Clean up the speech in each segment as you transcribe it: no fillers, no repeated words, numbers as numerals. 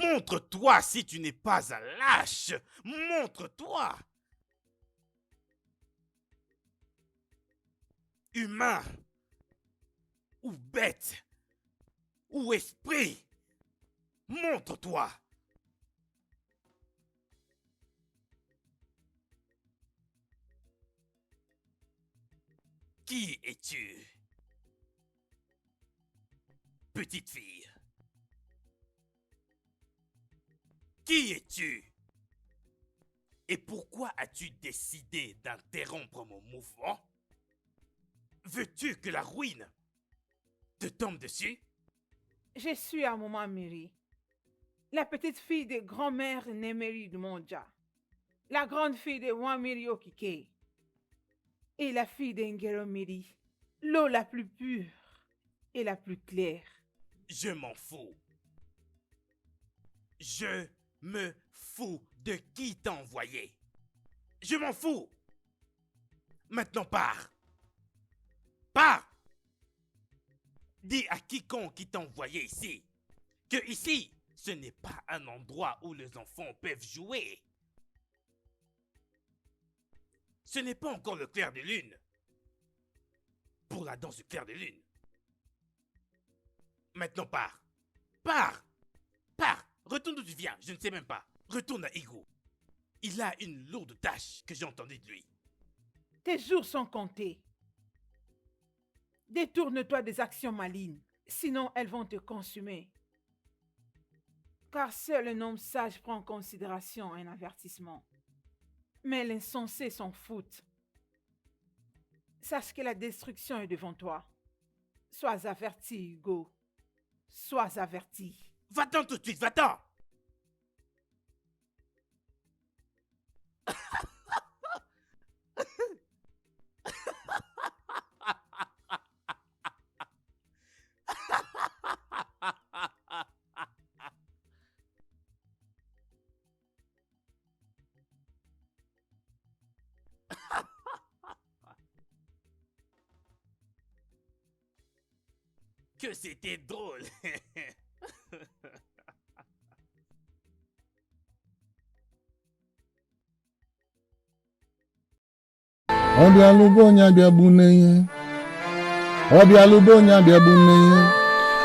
Montre-toi si tu n'es pas un lâche. Montre-toi. Humain. Ou bête. Ou esprit. Montre-toi. Qui es-tu? Petite fille. Qui es-tu? Et pourquoi as-tu décidé d'interrompre mon mouvement? Veux-tu que la ruine te tombe dessus? Je suis à Maman Miri, la petite fille de grand-mère Nemeri de Monja, la grande fille de Wamiri Okike et la fille d'Engero Miri, l'eau la plus pure et la plus claire. Je m'en fous. Je me fous de qui t'a envoyé. Je m'en fous. Maintenant pars. Pars. Dis à quiconque qui t'a envoyé ici que ici, ce n'est pas un endroit où les enfants peuvent jouer. Ce n'est pas encore le clair de lune. Pour la danse du clair de lune. Maintenant pars. Pars. Pars. Retourne d'où tu viens, je ne sais même pas. Retourne à Igu. Il a une lourde tâche que j'ai entendue de lui. Tes jours sont comptés. Détourne-toi des actions malignes, sinon elles vont te consumer. Car seul un homme sage prend en considération un avertissement. Mais l'insensé s'en fout. Sache que la destruction est devant toi. Sois averti, Hugo. Sois averti. Va-t'en tout de suite, va-t'en. Que c'était drôle. Obialubonya biabuneye. Obialubonya biabuneye.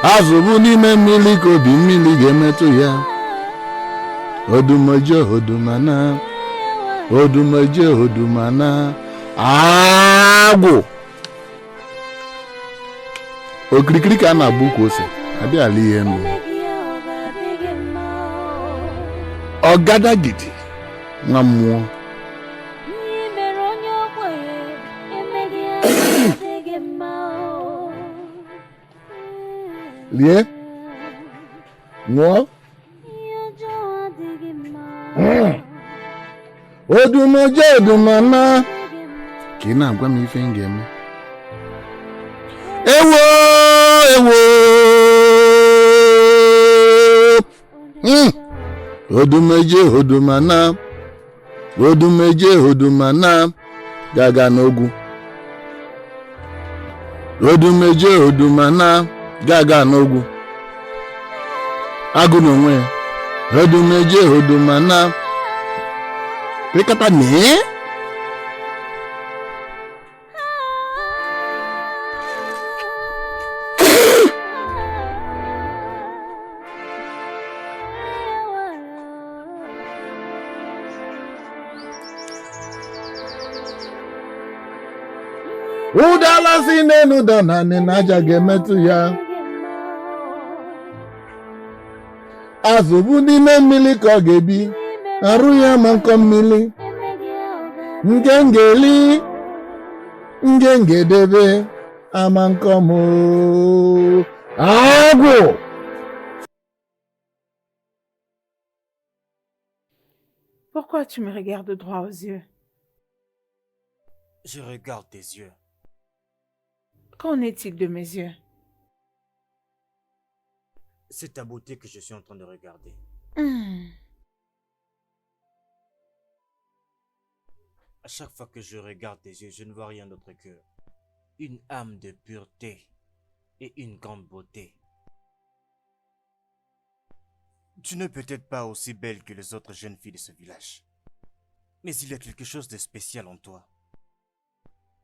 Azụbụ n'ime mmiri ka obi mmiri ga-emetụ ya. Odumoje odumana. Odumoje odumana. Agwụ. Okirikiri ka a na-agba ukwu ose. Abịala ihe nụ. Ọgadagidi. Nwa mmụọ. Lie. Ṅụọ. Odumoje odumana. Ka ị na-agwa m ife m ga-eme. Ewo ewo. Odumeje odumana. Odumeje odumana. Gaga n'ogwu. Odumeje odumana. Gaga n'ogwu. Agụ n'onwe ya. Odumeje odumana. Pekata ne? Udala si n'elu da na n'aja ga-emetụ ya. Azụbụ n'ime mmiri ka ọ ga-ebi. Arụ ya ma nkọ mmiri. Ngengeli. Ngengedebe. Ama nkọ mụ. Agwụ. Pourquoi tu me regardes droit aux yeux? Je regarde tes yeux. Qu'en est-il de mes yeux? C'est ta beauté que je suis en train de regarder. À chaque fois que je regarde tes yeux, je ne vois rien d'autre que une âme de pureté et une grande beauté. Tu n'es peut-être pas aussi belle que les autres jeunes filles de ce village. Mais il y a quelque chose de spécial en toi.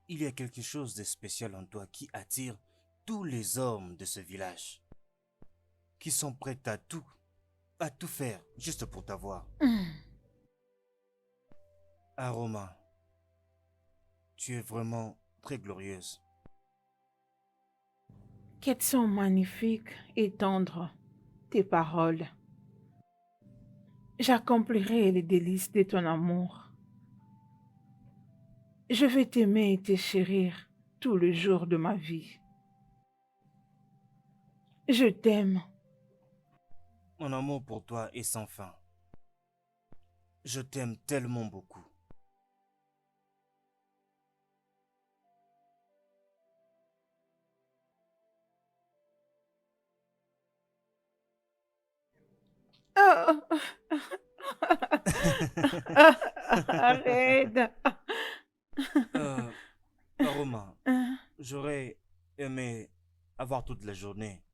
Il y a quelque chose de spécial en toi qui attire tous les hommes de ce village. Qui sont prêts à tout faire juste pour t'avoir. Aroma, tu es vraiment très glorieuse. Qu'elles sont magnifiques et tendres, tes paroles. J'accomplirai les délices de ton amour. Je vais t'aimer et te chérir tout le jour de ma vie. Je t'aime. Mon amour pour toi est sans fin. Je t'aime tellement beaucoup. Oh. Arrête. Aroma, j'aurais aimé avoir toute la journée.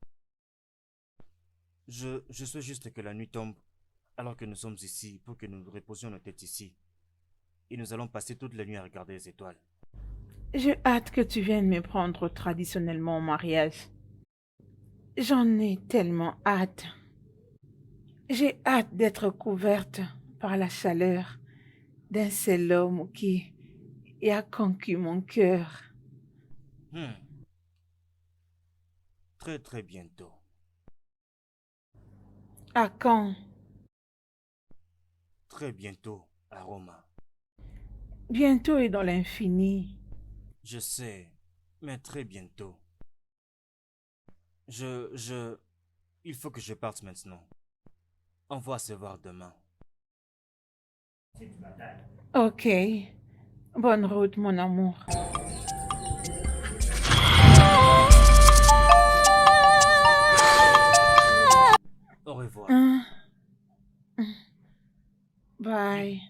Je souhaite juste que la nuit tombe alors que nous sommes ici pour que nous reposions nos têtes ici. Et nous allons passer toute la nuit à regarder les étoiles. J'ai hâte que tu viennes me prendre traditionnellement au mariage. J'en ai tellement hâte. J'ai hâte d'être couverte par la chaleur d'un seul homme qui a conquis mon cœur. Très très bientôt. À quand? Très bientôt, Aroma. Bientôt et dans l'infini. Je sais, mais très bientôt. Il faut que je parte maintenant. On va se voir demain. Ok. Bonne route, mon amour. Au revoir. Bye.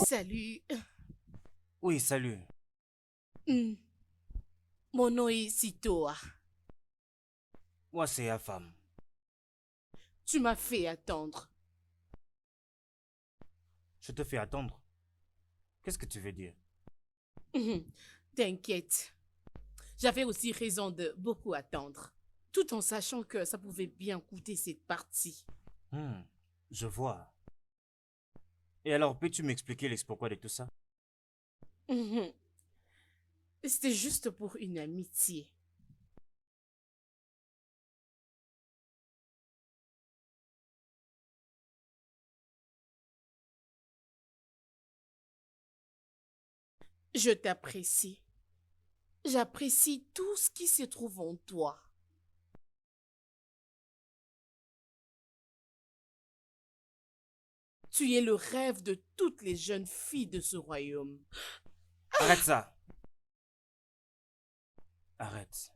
Salut. Oui, salut. Mon nom est Sitoa. Moi, c'est la femme. Tu m'as fait attendre. Je te fais attendre. Qu'est-ce que tu veux dire? T'inquiète. J'avais aussi raison de beaucoup attendre, tout en sachant que ça pouvait bien coûter cette partie. Je vois. Et alors, peux-tu m'expliquer l'exploit de tout ça? C'était juste pour une amitié. Je t'apprécie. J'apprécie tout ce qui se trouve en toi. Tu es le rêve de toutes les jeunes filles de ce royaume. Arrête ça. Arrête.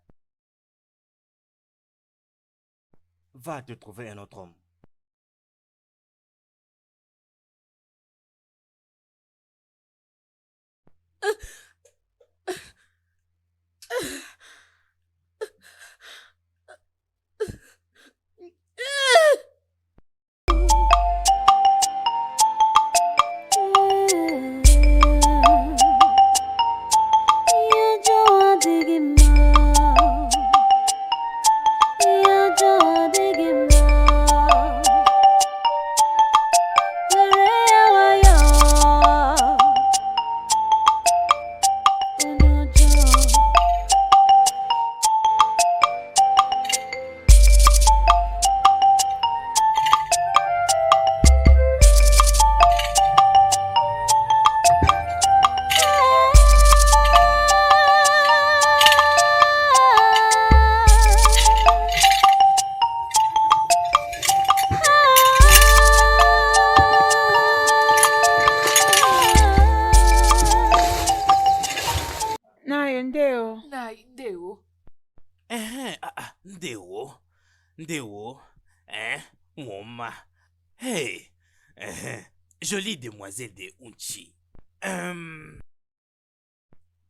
Va te trouver un autre homme. Ndeo. Ndeo. Hein? Woma. Hey. Jolie demoiselle de Unchi.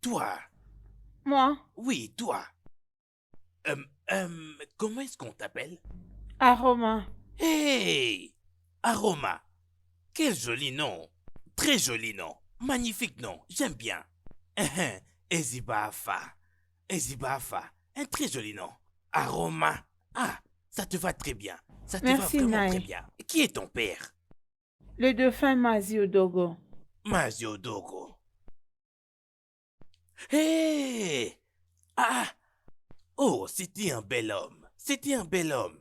Toi. Moi, Oui, toi. Comment est-ce qu'on t'appelle? Aroma. Hey! Aroma. Quel joli nom. Très joli nom. Magnifique nom. J'aime bien. Ezibafa. Ezibafa. Un très joli nom. Aroma. Ah, ça te va très bien. Ça te Merci, va vraiment Naï. très bien. Qui est ton père? Le dauphin Maziodogo. Maziodogo. Hey! Ah! Oh, c'était un bel homme. C'était un bel homme.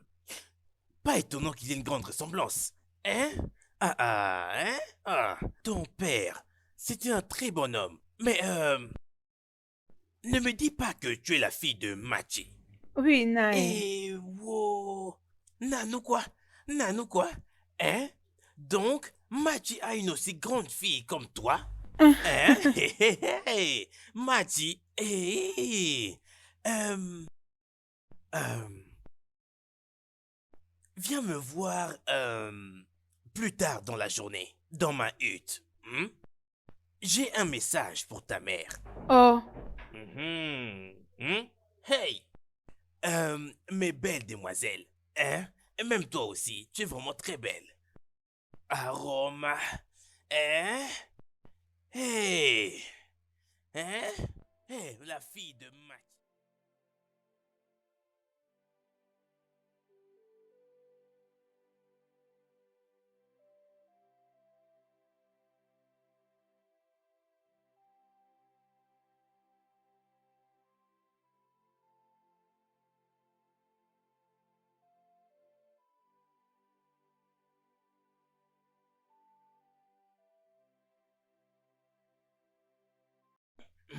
Pas étonnant qu'il y ait une grande ressemblance. Hein? Hein? Ah, ton père, c'était un très bon homme. Mais, ne me dis pas que tu es la fille de Machi. Oui, Naï. Et, wow. Nanou quoi? Nanou quoi? Hein? Donc, Machi a une aussi grande fille comme toi? Hein? Machi, viens me voir plus tard dans la journée, dans ma hutte. J'ai un message pour ta mère. Oh, Hey! Mes belles demoiselles, hein? Et même toi aussi, tu es vraiment très belle. Aroma, hein? Hey! Hein? Hey, la fille de Mac.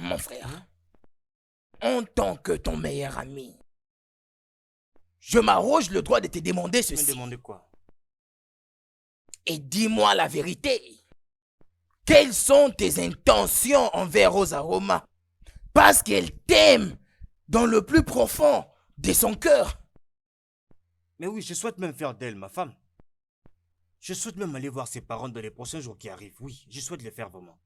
Mon frère, en tant que ton meilleur ami, je m'arroge le droit de te demander Tu me ceci. demandes quoi? Et dis-moi la vérité. Quelles sont tes intentions envers Rosa Roma? Parce qu'elle t'aime dans le plus profond de son cœur. Mais oui, je souhaite même faire d'elle ma femme. Je souhaite même aller voir ses parents dans les prochains jours qui arrivent. Oui, je souhaite le faire vraiment.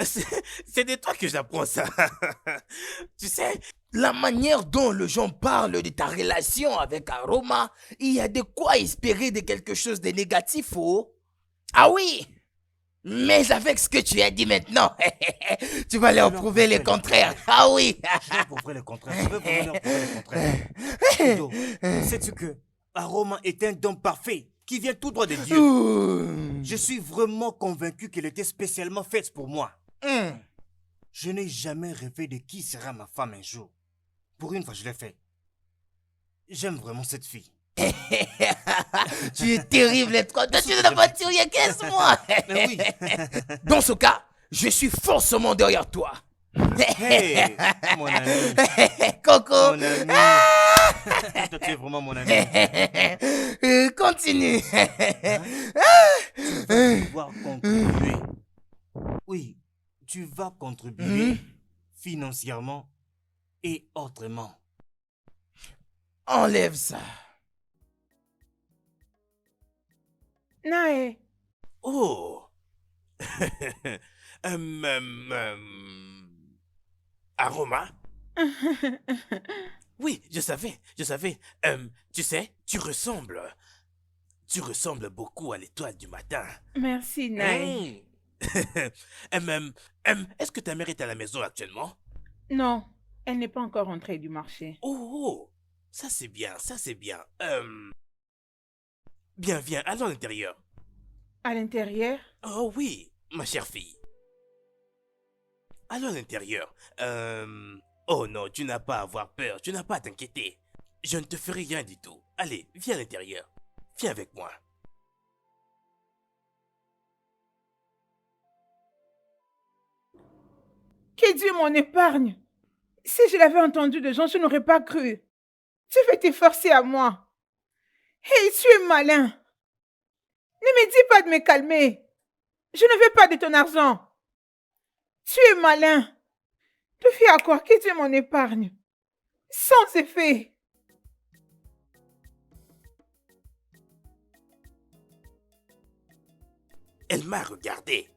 C'est de toi que j'apprends ça. Tu sais, la manière dont les gens parlent de ta relation avec Aroma, il y a de quoi espérer de quelque chose de négatif, oh? Ah oui! Mais avec ce que tu as dit maintenant, tu vas leur prouver le contraire. Ah oui! Je vais prouver le contraire. Je vais vraiment leur prouver le contraire. Kido, sais-tu que Aroma est un don parfait qui vient tout droit de Dieu. Je suis vraiment convaincu qu'elle était spécialement faite pour moi. Je n'ai jamais rêvé de qui sera ma femme un jour. Pour une fois, je l'ai fait. J'aime vraiment cette fille. Tu es terrible, toi. Tu ne l'as pas tiré, qu'est-ce-moi? Mais oui. Dans ce cas, je suis forcément derrière toi. Hey, mon ami. Coco. Mon ami. Toi, tu es vraiment mon ami. Continue. Tu vas pouvoir contribuer. Oui, tu vas contribuer financièrement et autrement. Enlève ça. Naï. Oh. Aroma? Oui, je savais. Tu sais, tu ressembles beaucoup à l'étoile du matin. Merci, Naï. Est-ce que ta mère est à la maison actuellement? Non, elle n'est pas encore rentrée du marché. Oh, ça c'est bien. Bien, viens, allons à l'intérieur. À l'intérieur? Oh oui, ma chère fille. Allons à l'intérieur. Oh non, tu n'as pas à avoir peur, tu n'as pas à t'inquiéter. Je ne te ferai rien du tout. Allez, viens à l'intérieur. Viens avec moi. Que Dieu m'en épargne. Si je l'avais entendu de gens, je n'aurais pas cru. Tu veux te forcer à moi. Hey, tu es malin. Ne me dis pas de me calmer. Je ne veux pas de ton argent. Tu es malin. Tu fais à quoi que tu es mon épargne. Sans effet. Elle m'a regardé.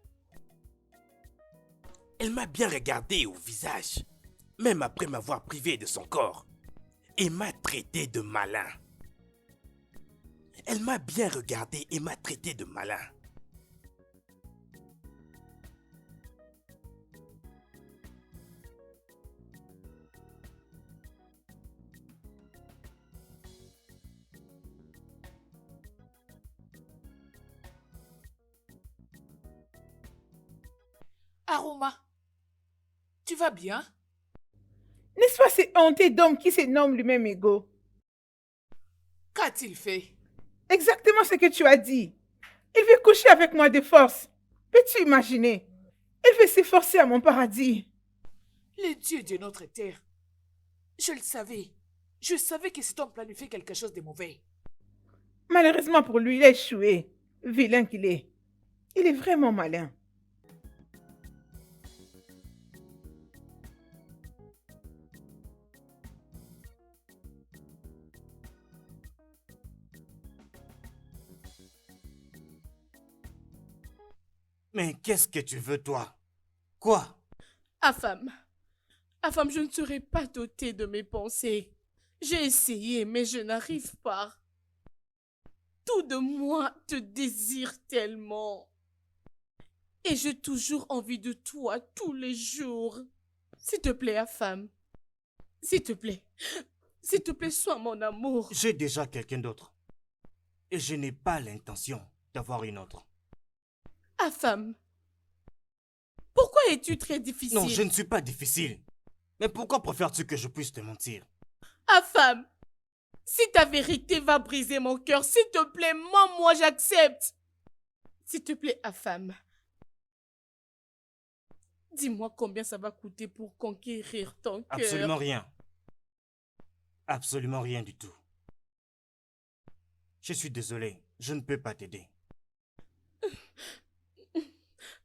Elle m'a bien regardé au visage, même après m'avoir privé de son corps, et m'a traité de malin. Elle m'a bien regardé et m'a traité de malin. Aroma, tu vas bien? N'est-ce pas ce honté d'homme qui se nomme lui-même Ego? Qu'a-t-il fait? Exactement ce que tu as dit. Il veut coucher avec moi de force. Peux-tu imaginer? Il veut s'efforcer à mon paradis. Les dieux de notre terre. Je le savais. Je savais que cet homme planifiait quelque chose de mauvais. Malheureusement pour lui, il a échoué. Vilain qu'il est. Il est vraiment malin. Mais qu'est-ce que tu veux, toi? Quoi? Afam, Afam, je ne serai pas dotée de mes pensées. J'ai essayé, mais je n'arrive pas. Tout de moi te désire tellement. Et j'ai toujours envie de toi tous les jours. S'il te plaît, Afam. S'il te plaît. S'il te plaît, sois mon amour. J'ai déjà quelqu'un d'autre. Et je n'ai pas l'intention d'avoir une autre. Afam. Pourquoi es-tu très difficile? Non, je ne suis pas difficile. Mais pourquoi préfères-tu que je puisse te mentir? Afam. Si ta vérité va briser mon cœur, s'il te plaît, moi j'accepte. S'il te plaît, Afam. Dis-moi combien ça va coûter pour conquérir ton cœur. Absolument rien. Absolument rien du tout. Je suis désolé, je ne peux pas t'aider.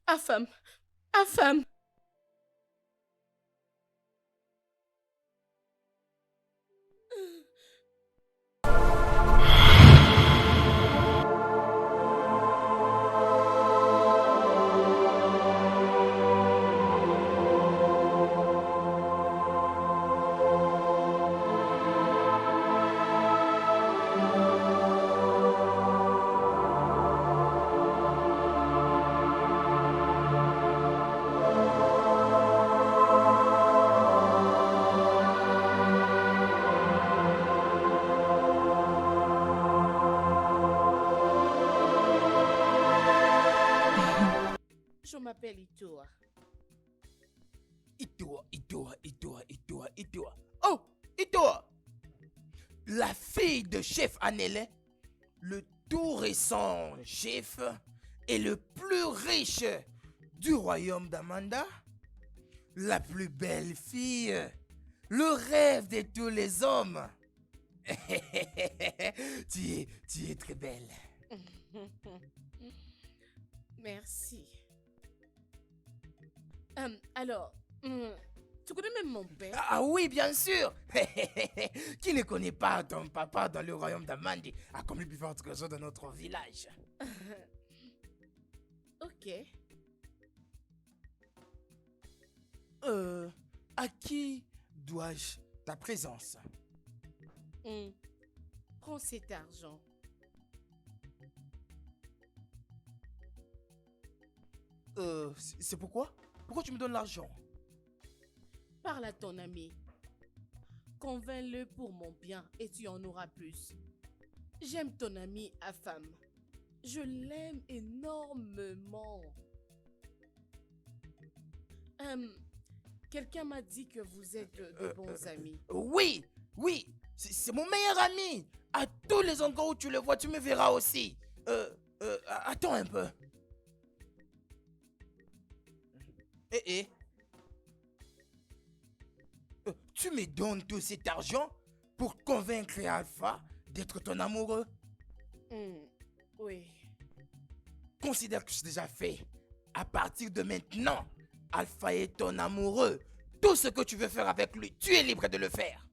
Afam. Afam. Je m'appelle Itoa. Itoa. Oh, Itoa! La fille de chef Anele, le tout récent chef et le plus riche du royaume d'Amanda, la plus belle fille, le rêve de tous les hommes. tu es très belle. Merci. Alors, tu connais même mon père? Ah oui, bien sûr. Qui ne connaît pas ton papa dans le royaume d'Amandi, accompli plus fort que les autres dans notre village. Ok. À qui dois-je ta présence? Prends cet argent. C'est pourquoi? Pourquoi tu me donnes l'argent? Parle à ton ami. Convainc-le pour mon bien et tu en auras plus. J'aime ton ami Afam. Je l'aime énormément. Quelqu'un m'a dit que vous êtes de bons amis. Oui, c'est mon meilleur ami. À tous les endroits où tu le vois, tu me verras aussi. Attends un peu. Tu me donnes tout cet argent pour convaincre Alpha d'être ton amoureux? Oui. Considère que c'est déjà fait. À partir de maintenant, Alpha est ton amoureux. Tout ce que tu veux faire avec lui, tu es libre de le faire.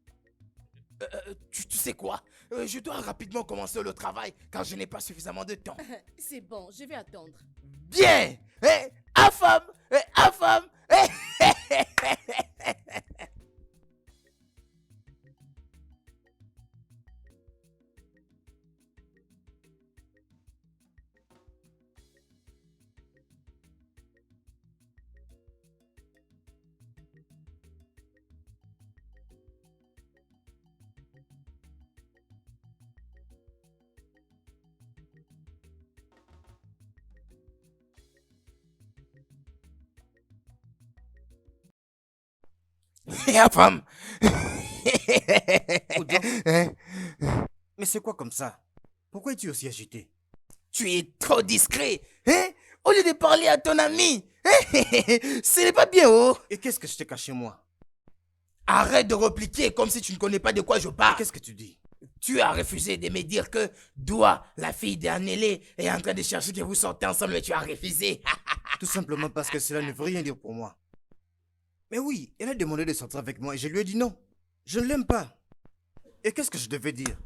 Tu sais quoi? Je dois rapidement commencer le travail car je n'ai pas suffisamment de temps. C'est bon, je vais attendre. Bien! Affam! Affam! Affam! Udo, mais c'est quoi comme ça? Pourquoi es-tu aussi agité? Tu es trop discret, hein? Au lieu de parler à ton ami, ce n'est pas bien, oh! Et qu'est-ce que je t'ai caché, moi? Arrête de repliquer comme si tu ne connais pas de quoi je parle. Qu'est-ce que tu dis? Tu as refusé de me dire que Doua, la fille d'Annélé, est en train de chercher que vous sortez ensemble, mais tu as refusé. Tout simplement parce que cela ne veut rien dire pour moi. Mais oui, elle a demandé de sortir avec moi et je lui ai dit non. Je ne l'aime pas. Et qu'est-ce que je devais dire?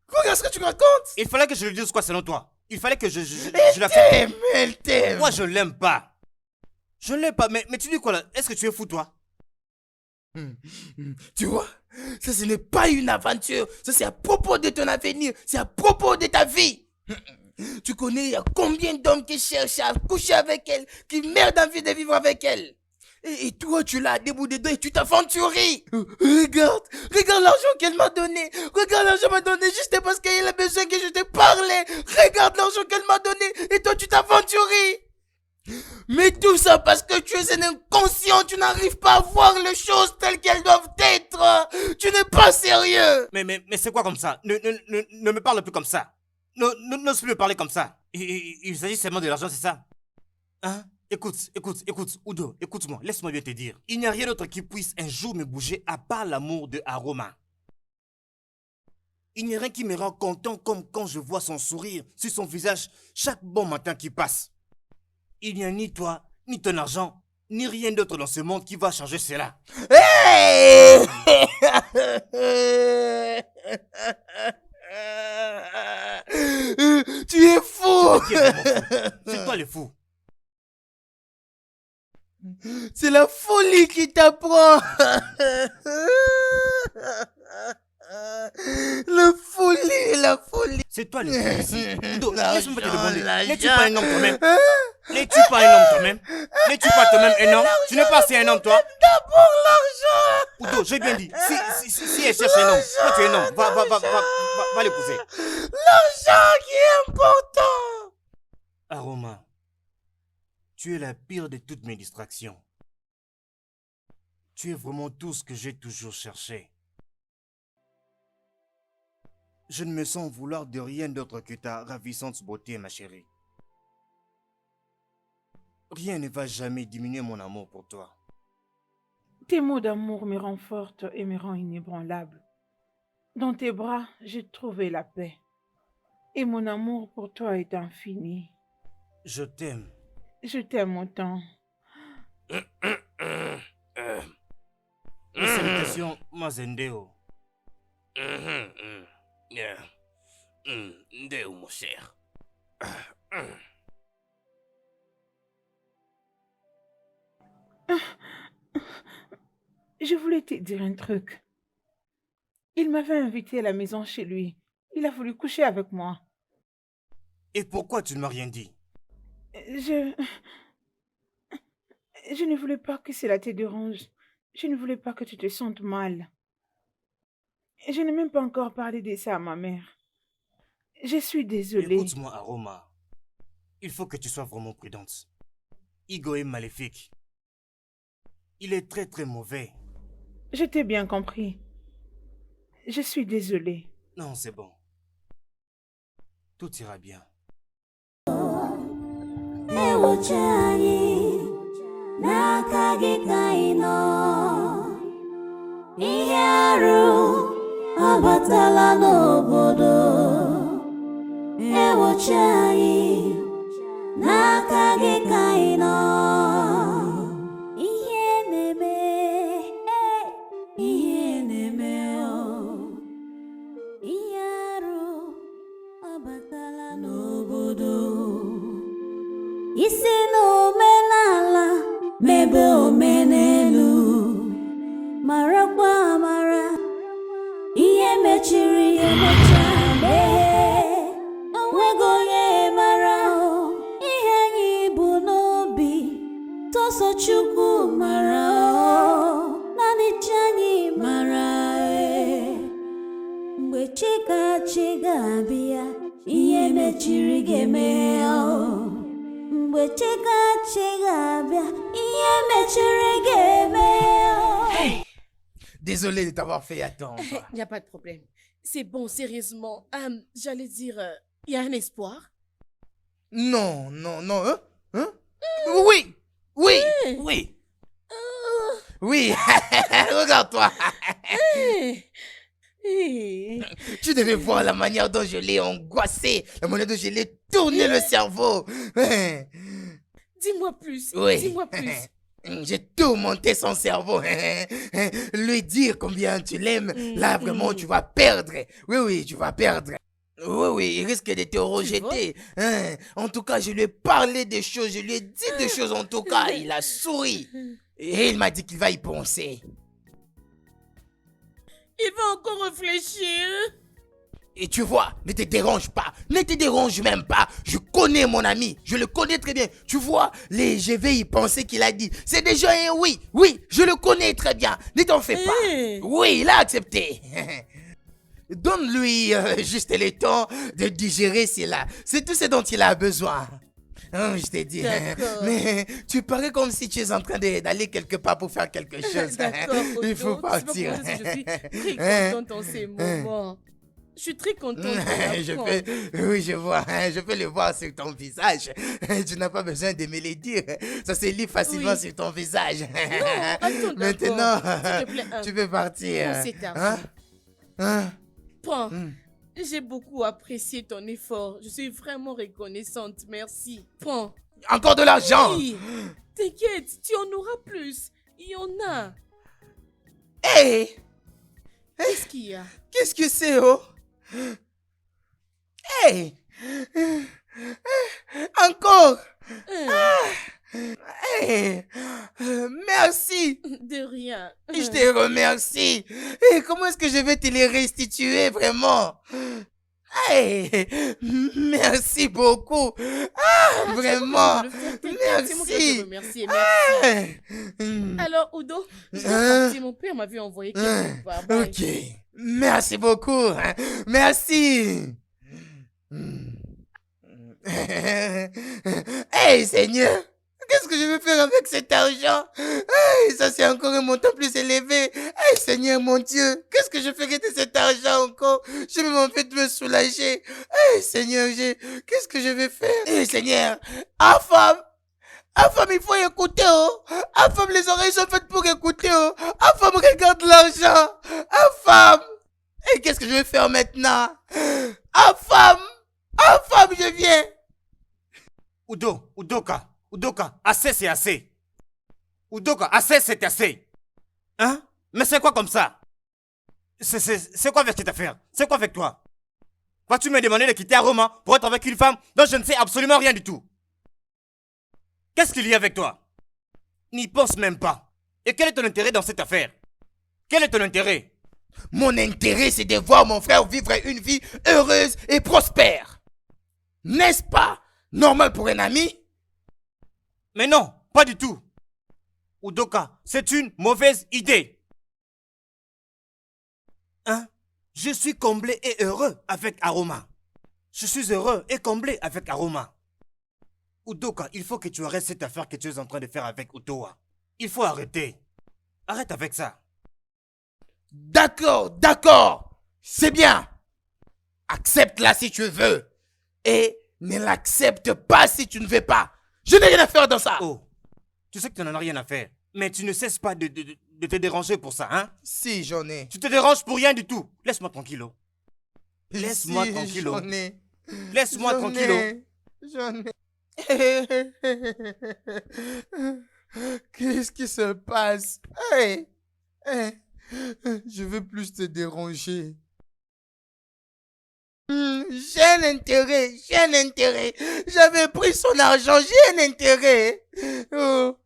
Regarde ce que tu racontes! Il fallait que je lui dise quoi selon toi? Il fallait que je la fasse. Elle t'aime! Moi, je l'aime pas. Je ne l'aime pas. Mais tu dis quoi là? Est-ce que tu es fou, toi? Tu vois, ça ce n'est pas une aventure, ça c'est à propos de ton avenir, c'est à propos de ta vie. Tu connais, il y a combien d'hommes qui cherchent à coucher avec elle, qui meurent d'envie de vivre avec elle. Et toi, tu l'as à des bouts de dos et tu t'aventuries. Regarde l'argent qu'elle m'a donné. Regarde l'argent qu'elle m'a donné juste parce qu'elle a besoin que je te parle. Regarde l'argent qu'elle m'a donné et toi, tu t'aventuries. Mais tout ça parce que tu es un inconscient, tu n'arrives pas à voir les choses telles qu'elles doivent être. Tu n'es pas sérieux. Mais c'est quoi comme ça? Ne me parle plus comme ça. N'ose plus me parler comme ça. Il s'agit seulement de l'argent, c'est ça? Hein? Écoute, Udo, écoute-moi, laisse-moi bien te dire. Il n'y a rien d'autre qui puisse un jour me bouger à part l'amour de Aroma. Il n'y a rien qui me rend content comme quand je vois son sourire sur son visage chaque bon matin qui passe. Il n'y a ni toi, ni ton argent, ni rien d'autre dans ce monde qui va changer cela. Hey! Tu es fou! C'est toi le fou. C'est la folie qui t'apprend. La folie. C'est toi le fou ici. Udo, laisse-moi te demander. L'argent. N'es-tu pas un homme toi-même? N'es-tu pas un homme toi-même? N'es-tu pas toi-même un homme? Tu n'es pas assez un homme toi? D'abord l'argent. Udo, j'ai bien dit. Si elle cherche un homme, toi tu es un homme. Va l'épouser. L'argent qui est important. Aroma, tu es la pire de toutes mes distractions. Tu es vraiment tout ce que j'ai toujours cherché. Je ne me sens vouloir de rien d'autre que ta ravissante beauté, ma chérie. Rien ne va jamais diminuer mon amour pour toi. Tes mots d'amour me rendent forte et me rendent inébranlable. Dans tes bras, j'ai trouvé la paix. Et mon amour pour toi est infini. Je t'aime. Je t'aime autant. Salutations, Mazendeo. Ndeo, mon cher. Je voulais te dire un truc. Il m'avait invité à la maison chez lui. Il a voulu coucher avec moi. Et pourquoi tu ne m'as rien dit? Je ne voulais pas que cela te dérange. Je ne voulais pas que tu te sentes mal. Je n'ai même pas encore parlé de ça à ma mère. Je suis désolée. Écoute-moi, Aroma. Il faut que tu sois vraiment prudente. Igo est maléfique. Il est très très mauvais. Je t'ai bien compris. Je suis désolée. Non, c'est bon. Tout ira bien. Abatala n'obodo ewochi anyị n'aka gị ka ị nọ. Ihe na-eme, ihe na-eme, ihe arụ abatala n'obodo. Isi n'omenala mebe omenelu, marakwa amara, ihe mechiri emecha mee. Onwego onye mara ihe anyị bụ n'obi, tọsọ Chukwu mara, naanị chi anyị mara. Mgbe Chikachi ga-abịa, ihe mechiri ga-eme. Mgbe Chikachi ga-abịa, ihe mechiri ga-eme. Désolé de t'avoir fait attendre. Il n'y a pas de problème. C'est bon, sérieusement. J'allais dire, il y a un espoir. Non, non, non, hein? Oui, oui, oui. Oui, regarde-toi. Tu devais voir la manière dont je l'ai angoissé, la manière dont je l'ai tourné le cerveau. Dis-moi plus, Oui. dis-moi plus. J'ai tourmenté son cerveau. Lui dire combien tu l'aimes, là vraiment tu vas perdre. Oui, oui, tu vas perdre. Oui, oui, il risque de te rejeter. En tout cas, je lui ai parlé des choses, je lui ai dit des choses en tout cas. Il a souri. Et il m'a dit qu'il va y penser. Il va encore réfléchir. Et tu vois, ne te dérange pas, ne te dérange même pas. Je connais mon ami, je le connais très bien. Tu vois, je vais y penser qu'il a dit. C'est déjà un oui, oui, je le connais très bien. Ne t'en fais pas. Oui, il a accepté. Donne-lui juste le temps de digérer cela. C'est tout ce dont il a besoin. Je t'ai dit, mais tu parais comme si tu es en train d'aller quelque part pour faire quelque chose. D'accord, Il faut partir. Je suis très contente en ces moments. Je suis très contente de Oui, je vois, je peux le voir sur ton visage. Tu n'as pas besoin de me le dire. Ça se lit facilement sur ton visage. Non, attends. Maintenant, s'il te plaît, tu peux partir. Prends cet argent. Prends. J'ai beaucoup apprécié ton effort. Je suis vraiment reconnaissante. Merci. Prends. Encore de l'argent? Oui. T'inquiète, tu en auras plus. Il y en a. Hé! Qu'est-ce qu'il y a? Qu'est-ce que c'est, oh? Hey! Encore! Hey! Merci! De rien. Je te remercie. Et comment est-ce que je vais te les restituer, vraiment? Hey! Merci beaucoup. Vraiment. Merci. Merci. Alors, Udo, je dois partir. Mon père m'avait envoyé quelque part. Bye. Ok. Merci beaucoup. Merci. Hey, Seigneur. Qu'est-ce que je vais faire avec cet argent? Hey, ça c'est encore un montant plus élevé. Hey, Seigneur mon Dieu, qu'est-ce que je ferai de cet argent encore? Je vais envie de me soulager. Hey, Seigneur, qu'est-ce que je vais faire? Hey, Seigneur, femme, il faut écouter, oh. Femme, les oreilles sont faites pour écouter, oh. Femme, regarde l'argent. Femme, et qu'est-ce que je vais faire maintenant? Femme, je viens. Udoka, assez c'est assez. Udoka, assez c'est assez. Hein? Mais c'est quoi comme ça? C'est quoi avec cette affaire? C'est quoi avec toi? Vas-tu me demander de quitter Aroma pour être avec une femme dont je ne sais absolument rien du tout? Qu'est-ce qu'il y a avec toi? N'y pense même pas. Et quel est ton intérêt dans cette affaire? Quel est ton intérêt? Mon intérêt, c'est de voir mon frère vivre une vie heureuse et prospère. N'est-ce pas normal pour un ami? Mais non, pas du tout. Udoka, c'est une mauvaise idée. Hein? Je suis comblé et heureux avec Aroma. Je suis heureux et comblé avec Aroma. Udoka, il faut que tu arrêtes cette affaire que tu es en train de faire avec Utoa. Il faut arrêter. Arrête avec ça. D'accord. C'est bien. Accepte-la si tu veux. Et ne l'accepte pas si tu ne veux pas. Je n'ai rien à faire dans ça. Oh, tu sais que tu n'en as rien à faire. Mais tu ne cesses pas de te déranger pour ça, hein? Si, j'en ai. Tu te déranges pour rien du tout. Laisse-moi tranquillo. Laisse-moi tranquillo. J'en ai. Laisse-moi tranquillo. J'en ai. Qu'est-ce qui se passe? Hey, hey, je veux plus te déranger. J'ai un intérêt, j'ai un intérêt. J'avais pris son argent, j'ai un intérêt. Oh.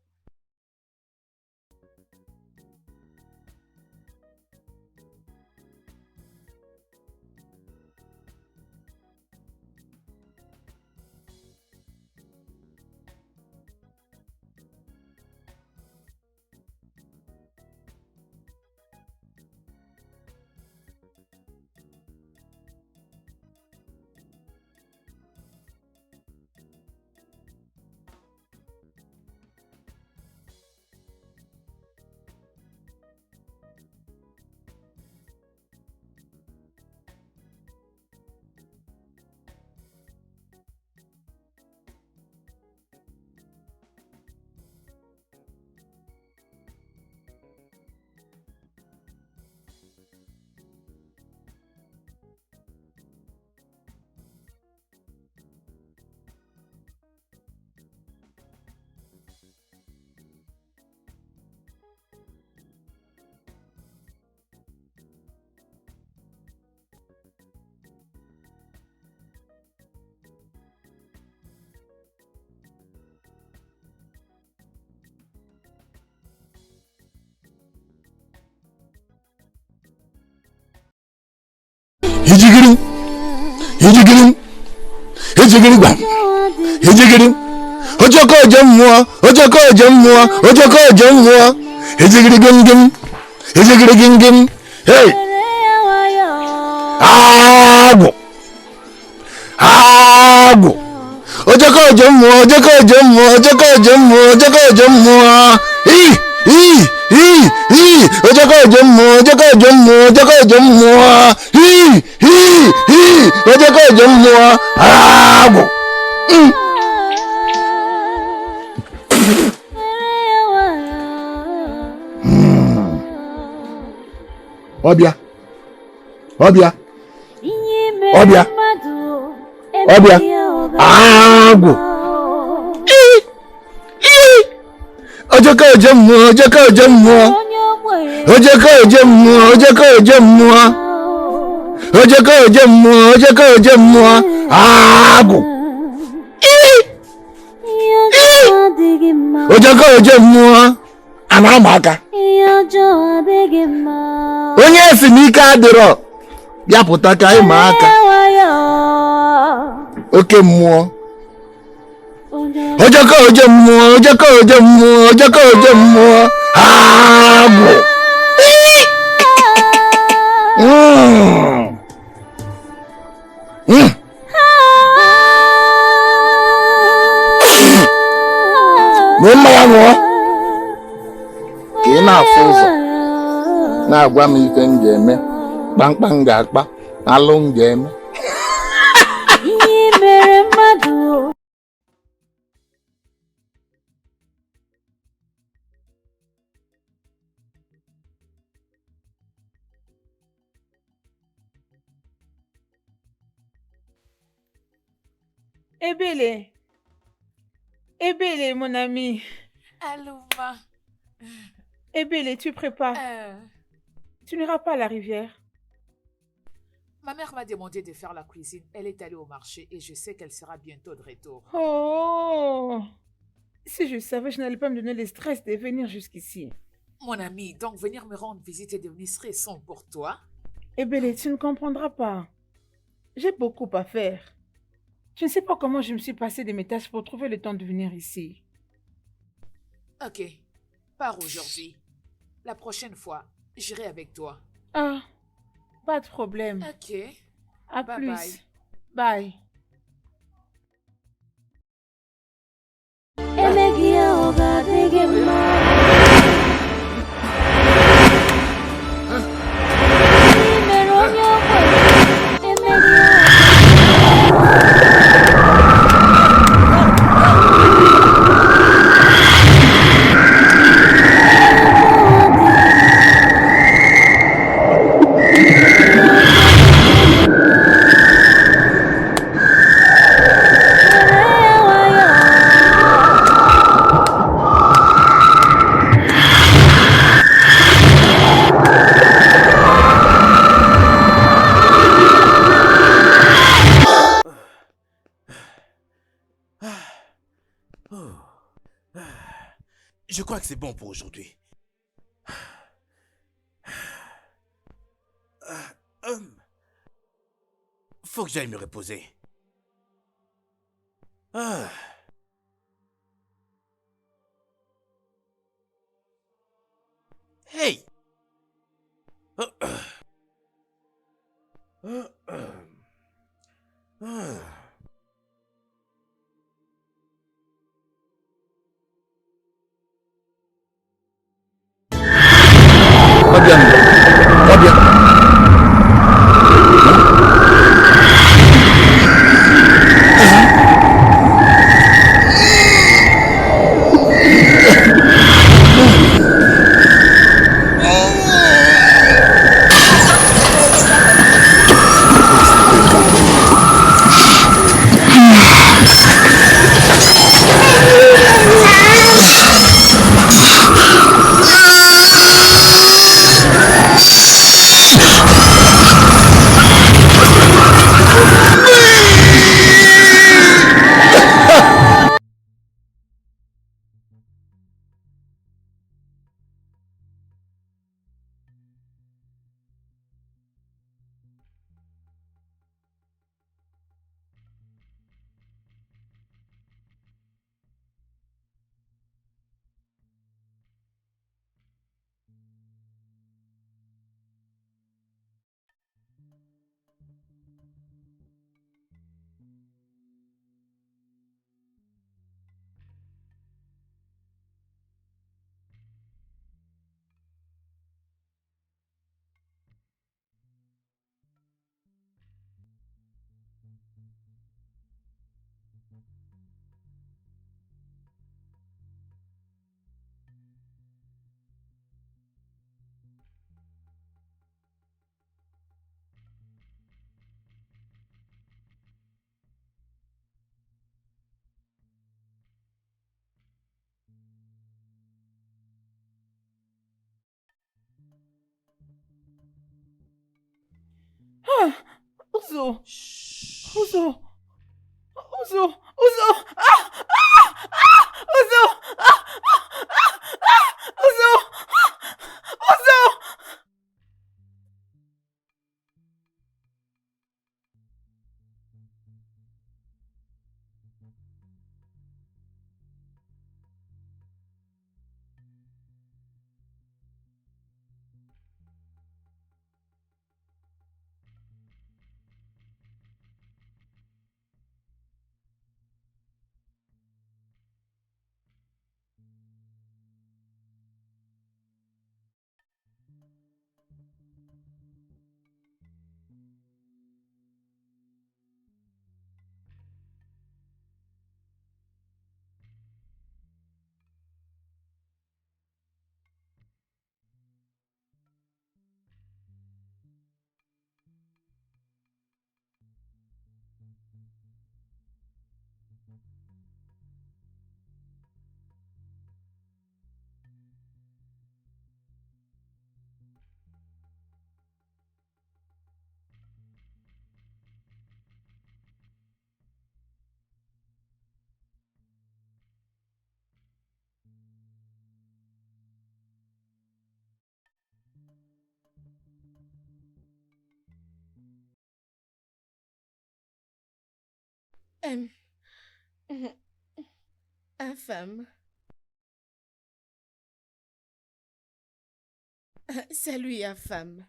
Hijigirim, hijigirim, hijigirim bam, hijigirim. Ojoko jamwa, ojoko jamwa, ojoko jamwa. Hijigiri gim, hijigiri gim. Hey, ago, ago. Ojoko jamwa, ojoko jamwa, ojoko jamwa, ojoko jamwa. Ojoko jamwa, ojoko jamwa, ojoko jamwa. Ojoko jamwa. Ago. Obia. Obia. Obia. Obia. Ago. Ojoko jamwa, ojoko jamwa. Ojoko jamwa, ojoko jamwa. Ojoko jamwa, ojoko jamwa. Ago. Ojoko jamwa. Anamaka. Onye si n'ike adịrọ ya pụta ka ịma aka oke mmụọ ojoko oje mmụọ ojoko oje mmụọ ojoko oje mmụọ agwụ mee mmanya ṅụọ ka ị na-afụ ụzọ na-agwa m ife m ga-eme kpamkpam ga-akpa alụ m ga-eme Ebele, Ebele, mon ami. Allô, ma. Ebele, tu prépares. Tu n'iras pas à la rivière. Ma mère m'a demandé de faire la cuisine. Elle est allée au marché et je sais qu'elle sera bientôt de retour. Oh, si je savais, je n'allais pas me donner le stress de venir jusqu'ici. Mon ami, donc venir me rendre visite est devenu stressant pour toi? Ebele, tu ne comprendras pas. J'ai beaucoup à faire. Je ne sais pas comment je me suis passée de mes tâches pour trouver le temps de venir ici. Ok, pars aujourd'hui. La prochaine fois, j'irai avec toi. Ah, pas de problème. Ok. À Bye plus. bye. Bye. Je crois que c'est bon pour aujourd'hui. Faut que j'aille me reposer. Ah. Hey! Ọ bịa nụ. Ọ bịa. Uzo. Uzo. Uzo. Uzo. Ah! Ah! Ah! Uzo. Ah! Ah! Ah! Uzo. Uzo. Infâme. Salut, infâme.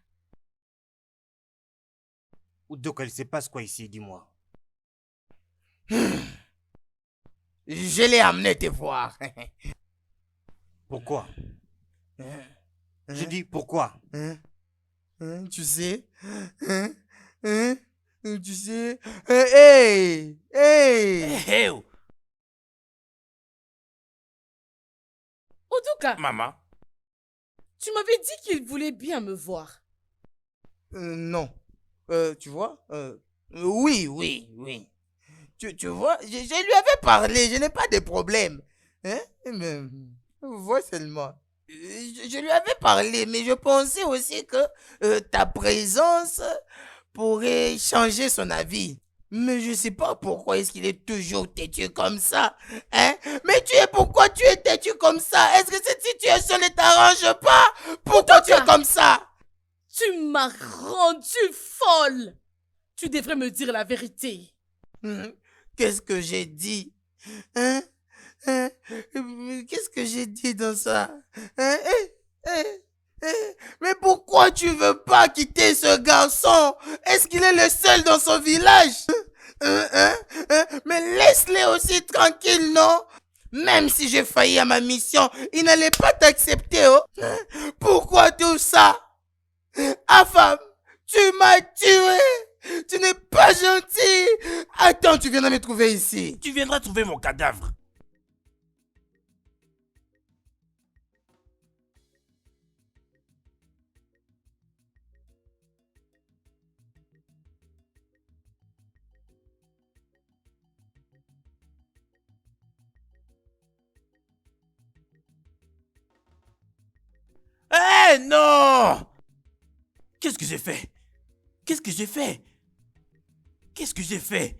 Udoka, il se passe quoi ici, dis-moi? Je l'ai amené te voir. Pourquoi? Je dis pourquoi? Tu sais? Tu sais? Hey! Hey! Hey, oh. Udoka, Maman. tu m'avais dit qu'il voulait bien me voir. Non. Tu vois? Oui, oui, oui. Tu vois? Je lui avais parlé, je n'ai pas de problème. Hein? Mais, vois seulement. Je lui avais parlé, mais je pensais aussi que ta présence pourrait changer son avis. Mais je sais pas pourquoi est-ce qu'il est toujours têtu comme ça. Hein? Mais pourquoi tu es têtu comme ça? Est-ce que cette situation ne t'arrange pas? Pourquoi tu es comme ça? Tu m'as rendu folle. Tu devrais me dire la vérité. Qu'est-ce que j'ai dit? Hein? Qu'est-ce que j'ai dit dans ça? Hein? Mais pourquoi tu veux pas quitter ce garçon? Est-ce qu'il est le seul dans son village? Mais laisse-les aussi tranquille, non? Même si j'ai failli à ma mission, il n'allait pas t'accepter, oh? Pourquoi tout ça? Afam, tu m'as tué! Tu n'es pas gentil! Attends, tu viendras me trouver ici. Tu viendras trouver mon cadavre. Eh non! Qu'est-ce que j'ai fait? Qu'est-ce que j'ai fait? Qu'est-ce que j'ai fait?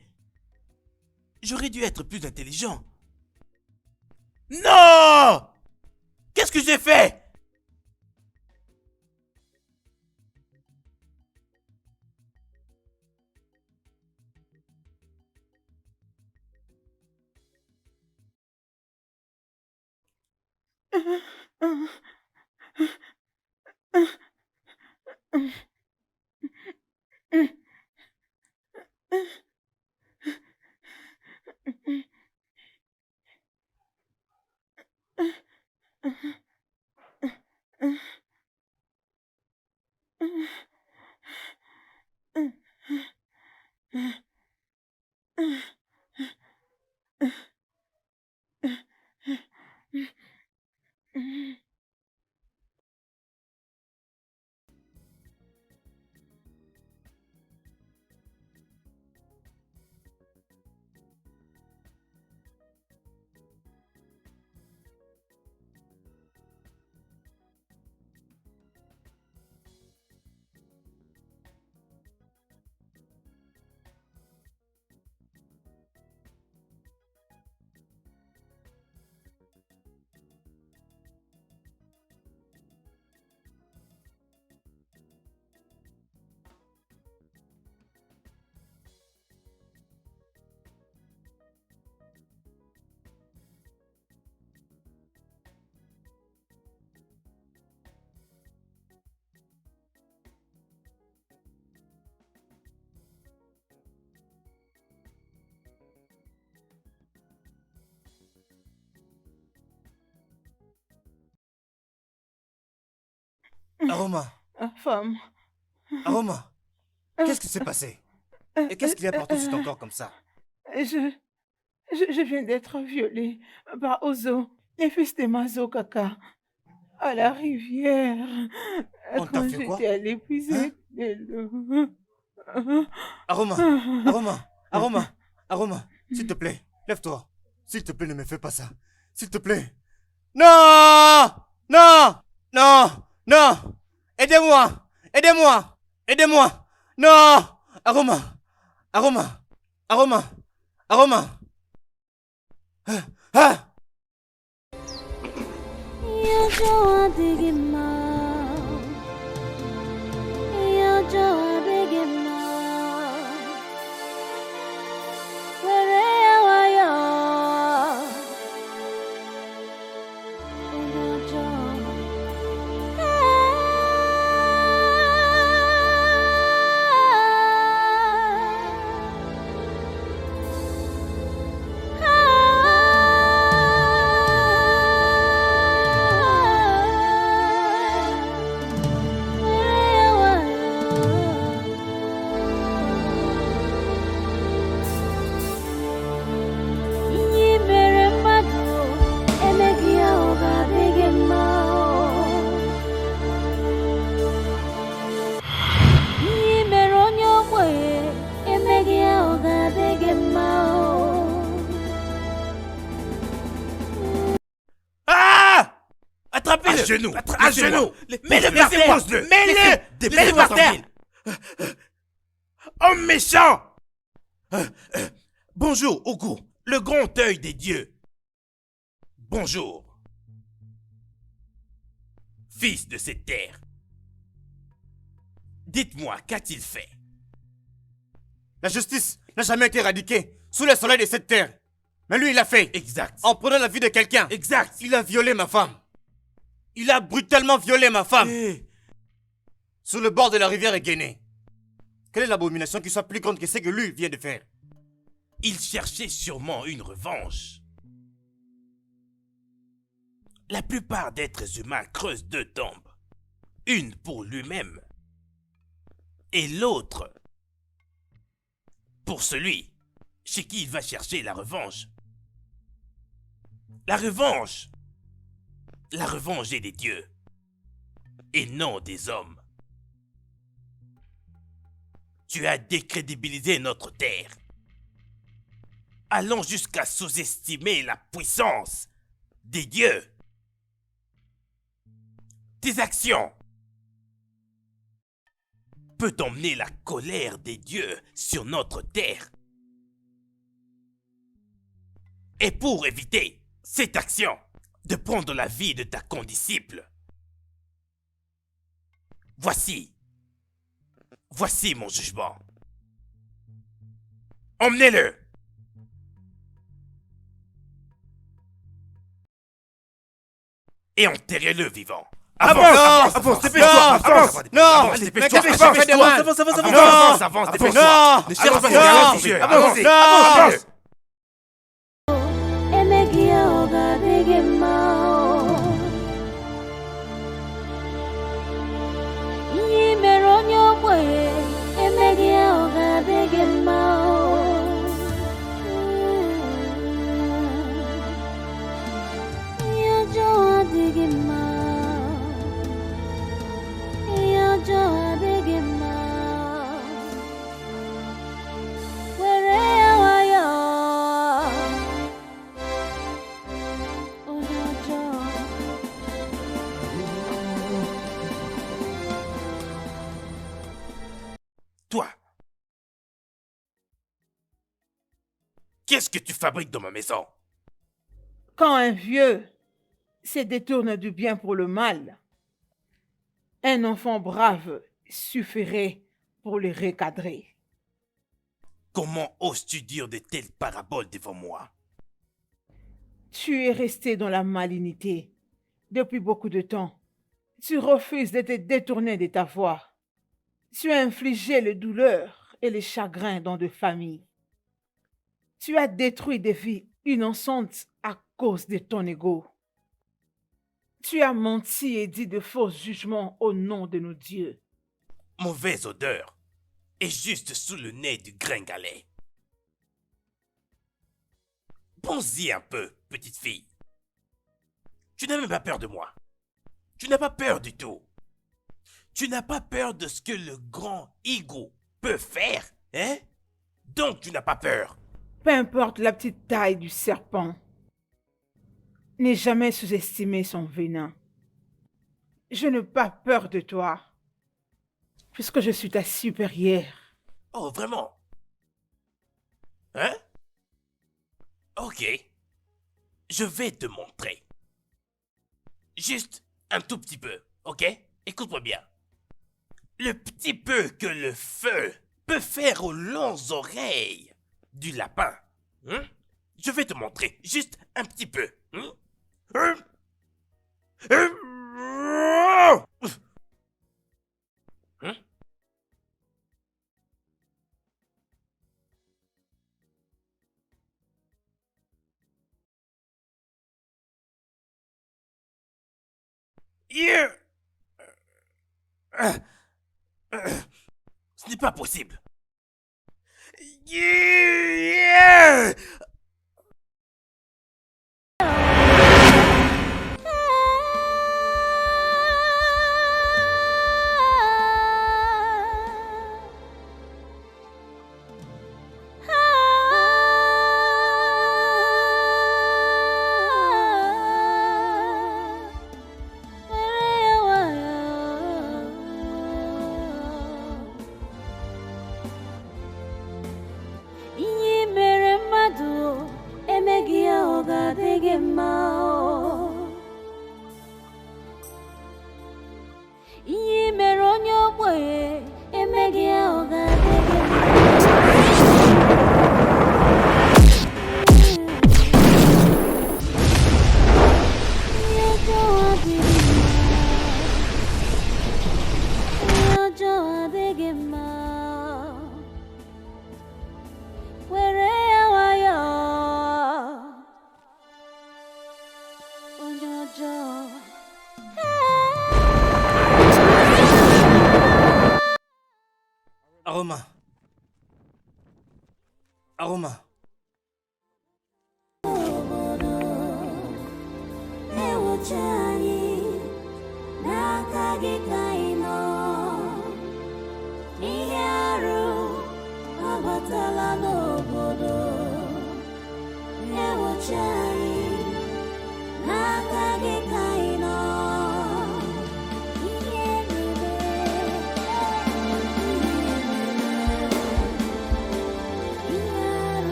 J'aurais dû être plus intelligent. Non! Qu'est-ce que j'ai fait? Aroma, Femme. Aroma, qu'est-ce qui s'est passé? Et qu'est-ce qu'il y a partout sur ton corps comme ça? Je viens d'être violée par Ozo, les fils de Mazo Kaka, à la rivière, On t'a quand fait quoi? j'étais à l'épuisée de l'eau. Aroma, Aroma, Aroma, Aroma, s'il te plaît, lève-toi. S'il te plaît, ne me fais pas ça. S'il te plaît. Non! Non! Non! Non! Aidez-moi! Aidez-moi! Aidez-moi! Non! Aroma! Aroma! Aroma! Aroma! Ah! À genoux! À genoux! Mets-le par terre! Mets-le! Mets-le par terre! Homme méchant! Bonjour, Ogu, le grand œil des dieux. Bonjour. Fils de cette terre. Dites-moi, qu'a-t-il fait? La justice n'a jamais été éradiquée sous le soleil de cette terre. Mais lui, il l'a fait. Exact. En prenant la vie de quelqu'un. Exact. Il a violé ma femme. Il a brutalement violé ma femme. Sur le bord de la rivière Guéné. Quelle est l'abomination qui soit plus grande que ce que lui vient de faire? Il cherchait sûrement une revanche. La plupart d'êtres humains creusent deux tombes. Une pour lui-même et l'autre pour celui chez qui il va chercher la revanche. La revanche est des dieux et non des hommes. Tu as décrédibilisé notre terre, allant jusqu'à sous-estimer la puissance des dieux. Tes actions peuvent emmener la colère des dieux sur notre terre. Et pour éviter cette action de prendre la vie de ta condisciple, voici mon jugement. Emmenez-le. Et enterrez-le vivant. Avance, dépêche-toi, avance, dépêche-toi, avance, dépêche-toi. Ne cherche pas derrière tes yeux, avance. Emegia oga dege mao. Yimeronyo boye. Emegia oga dege mao. Yojo dege mao. Yojo dege mao. Wherever you are. Toi, qu'est-ce que tu fabriques dans ma maison? Quand un vieux se détourne du bien pour le mal, un enfant brave suffirait pour le recadrer. Comment oses-tu dire de telles paraboles devant moi? Tu es resté dans la malignité depuis beaucoup de temps. Tu refuses de te détourner de ta voie. Tu as infligé les douleurs et les chagrins dans de familles. Tu as détruit des vies innocentes à cause de ton ego. Tu as menti et dit de faux jugements au nom de nos dieux. Mauvaise odeur est juste sous le nez du gringalet. Pense-y un peu, petite fille. Tu n'as même pas peur de moi. Tu n'as pas peur du tout. Tu n'as pas peur de ce que le grand Igo peut faire, hein? Donc tu n'as pas peur. Peu importe la petite taille du serpent, n'aie jamais sous-estimé son venin. Je n'ai pas peur de toi, puisque je suis ta supérieure. Oh, vraiment? Hein? Ok. Je vais te montrer. Juste un tout petit peu, ok? Écoute-moi bien. Le petit peu que le feu peut faire aux longues oreilles du lapin. Hein? Je vais te montrer juste un petit peu. Hein? Hein? Yeah. Ce n'est pas possible. Yeah. Aroma. Aroma.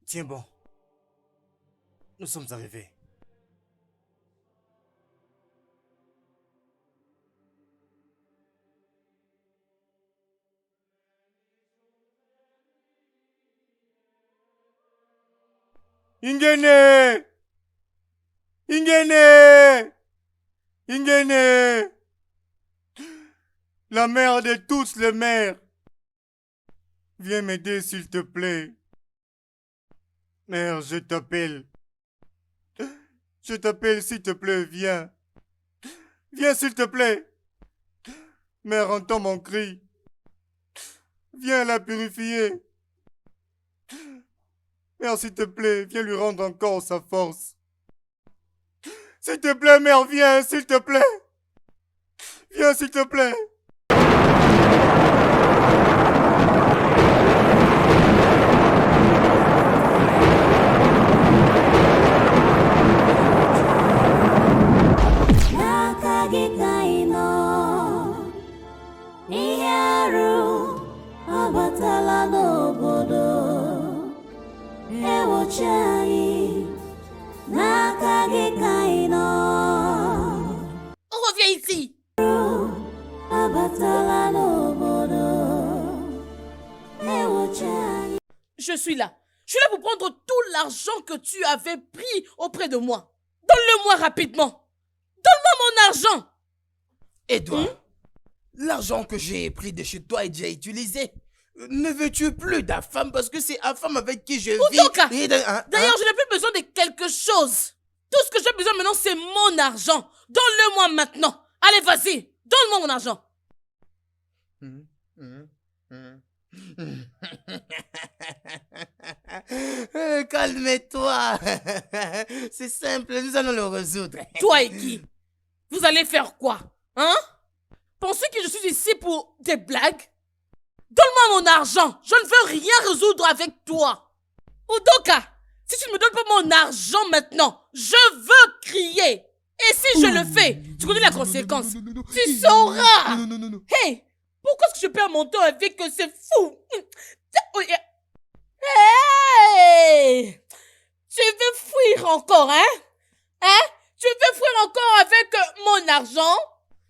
Tiens bon. Nous sommes arrivés. Ingene! Ingene! Ingene! La mère de tous les mères. Viens m'aider s'il te plaît. Mère, je t'appelle. Je t'appelle s'il te plaît, viens. Viens s'il te plaît. Mère, entends mon cri. Viens la purifier. Mère, s'il te plaît, viens lui rendre encore sa force. S'il te plaît, mère, viens, s'il te plaît. Viens, s'il te plaît. Reviens ici. Je suis là. Je suis là pour prendre tout l'argent que tu avais pris auprès de moi. Donne-le-moi rapidement. Donne-moi mon argent. Edouard, l'argent que j'ai pris de chez toi est déjà utilisé. Ne veux-tu plus de femme parce que c'est la femme avec qui je vis. Udoka, et d'ailleurs, je n'ai plus besoin de quelque chose. Tout ce que j'ai besoin maintenant, c'est mon argent. Donne-le-moi maintenant. Allez, vas-y. Donne-moi mon argent. Calme-toi. C'est simple, nous allons le résoudre. Toi et qui? Vous allez faire quoi? Hein? Pensez que je suis ici pour des blagues? Donne-moi mon argent. Je ne veux rien résoudre avec toi. Udoka, si tu ne me donnes pas mon argent maintenant, je veux crier. Et si je le fais, tu connais la conséquence. Tu sauras. Hey, pourquoi est-ce que je perds mon temps avec ces fous? Hey, tu veux fuir encore, hein? Hein? Tu veux fuir encore avec mon argent?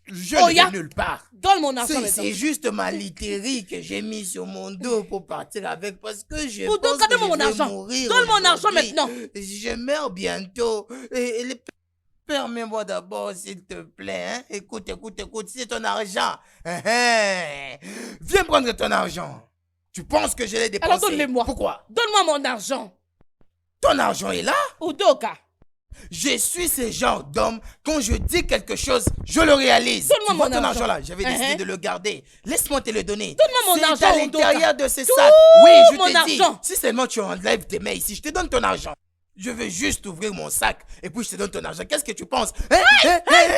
Je ne vais nulle part. Donne mon argent maintenant. C'est juste ma literie que j'ai mis sur mon dos pour partir avec parce que je Udoka, pense que donne-moi mon je vais argent. mourir Donne mon argent aujourd'hui. maintenant. Je meurs bientôt. Permets-moi d'abord, s'il te plaît. Hein? Écoute, c'est ton argent. Viens prendre ton argent. Tu penses que je l'ai dépensé? Alors donne-le-moi. Pourquoi? Donne-moi mon argent. Ton argent est là? Udoka. Je suis ce genre d'homme, quand je dis quelque chose, je le réalise. Donne-moi Tu vois mon ton argent. là, j'avais décidé de le garder. Laisse-moi te le donner. Donne-moi mon argent, C'est à l'intérieur Udoka. de ce Tout sac. Oui, je mon te dis. argent. Si seulement tu enlèves tes mains ici, je te donne ton argent. Je veux juste ouvrir mon sac et puis je te donne ton argent. Qu'est-ce que tu penses? Hey,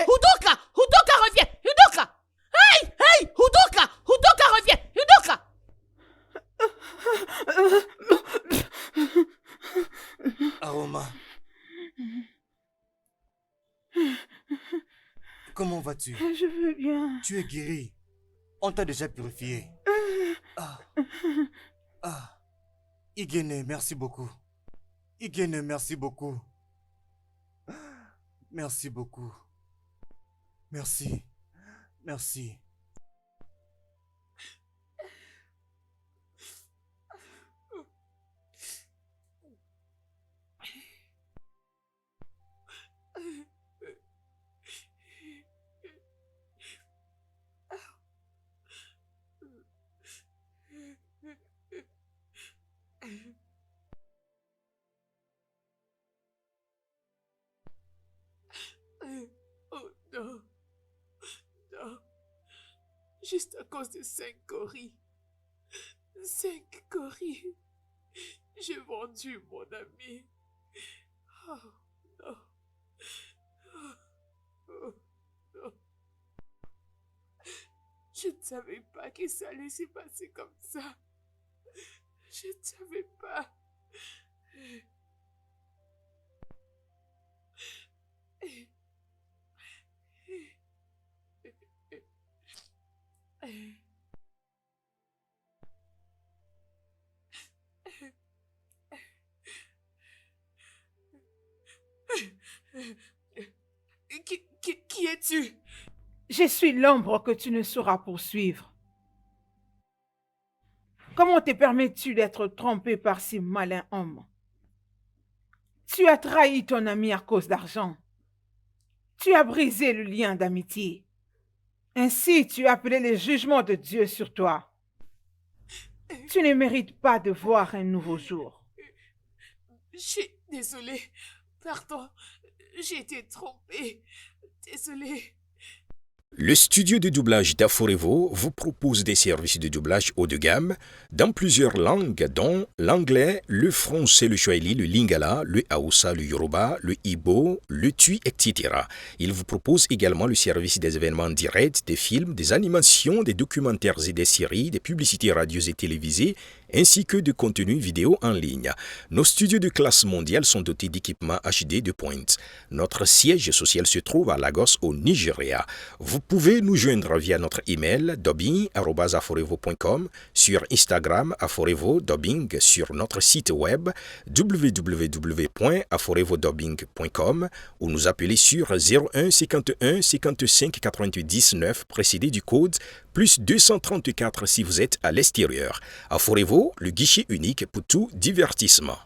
Udoka, Udoka, reviens. Udoka. Hey, Udoka, Udoka, reviens. Udoka. Aroma. Comment vas-tu? Je veux bien. Tu es guéri. On t'a déjà purifié. Igene, merci beaucoup. Igene, merci beaucoup. Merci beaucoup. Merci. Merci. Oh non. Non. Juste à cause de 5 gorilles. 5 gorilles. J'ai vendu mon ami. Oh non. Oh non. Je ne savais pas que ça allait se passer comme ça. Je ne savais pas. Qui es-tu? Je suis l'ombre que tu ne sauras poursuivre. Comment te permets-tu d'être trompé par ces malins hommes? Tu as trahi ton ami à cause d'argent. Tu as brisé le lien d'amitié. Ainsi, tu as appelé le jugement de Dieu sur toi. Tu ne mérites pas de voir un nouveau jour. Je suis désolée. Pardon. J'ai été trompée. Désolée. Le studio de doublage d'Aforevo vous propose des services de doublage haut de gamme dans plusieurs langues dont l'anglais, le français, le swahili, le lingala, le hausa, le yoruba, le ibo, le tui, etc. Il vous propose également le service des événements directs, des films, des animations, des documentaires et des séries, des publicités radio et télévisées, ainsi que de contenus vidéo en ligne. Nos studios de classe mondiale sont dotés d'équipements HD de pointe. Notre siège social se trouve à Lagos, au Nigeria. Vous pouvez nous joindre via notre email dubbing@aforevo.com, sur Instagram Aforevo Dubbing, sur notre site web www.aforevodubbing.com ou nous appeler sur 01 51 55 88 19 précédé du code plus 234 si vous êtes à l'extérieur. Aforevo, le guichet unique pour tout divertissement.